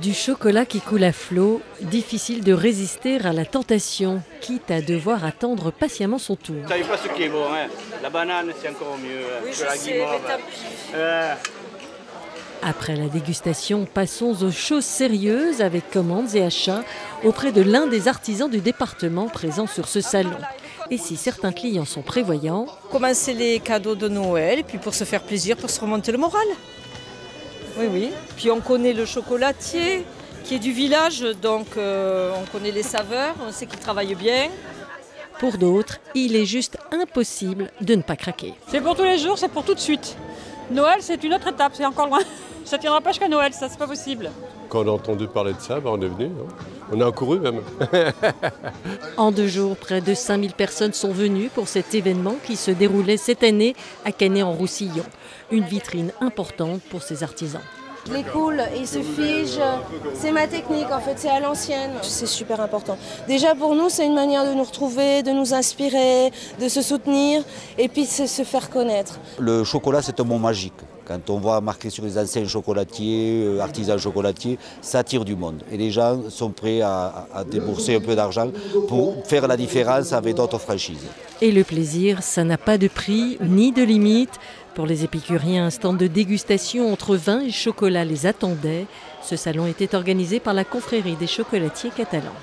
Du chocolat qui coule à flot, difficile de résister à la tentation, quitte à devoir attendre patiemment son tour. Vous savez pas ce qui est bon, hein. La banane c'est encore mieux Oui, que je la sais, guimauve. Après la dégustation, passons aux choses sérieuses avec commandes et achats auprès de l'un des artisans du département présent sur ce salon. Et si certains clients sont prévoyants, Commencer les cadeaux de Noël, et puis pour se faire plaisir, pour se remonter le moral. Oui. Puis on connaît le chocolatier qui est du village, donc on connaît les saveurs, on sait qu'il travaille bien. pour d'autres, il est juste impossible de ne pas craquer. C'est pour tous les jours, c'est pour tout de suite. Noël, c'est une autre étape, c'est encore loin. Ça tiendra pas jusqu'à Noël, ça, c'est pas possible. Quand on a entendu parler de ça, on est venu. On a accouru même. En 2 jours, près de 5000 personnes sont venues pour cet événement qui se déroulait cette année à Canet-en-Roussillon. Une vitrine importante pour ces artisans. Les coule, ils se figent, c'est ma technique en fait, c'est à l'ancienne. C'est super important. Déjà pour nous, c'est une manière de nous retrouver, de nous inspirer, de se soutenir et puis de se faire connaître. Le chocolat, c'est un mot magique. Quand on voit marqué sur les anciens chocolatiers, artisans chocolatiers, ça attire du monde. Et les gens sont prêts à débourser un peu d'argent pour faire la différence avec d'autres franchises. Et le plaisir, ça n'a pas de prix ni de limite. Pour les épicuriens, un stand de dégustation entre vin et chocolat les attendait. Ce salon était organisé par la confrérie des chocolatiers catalans.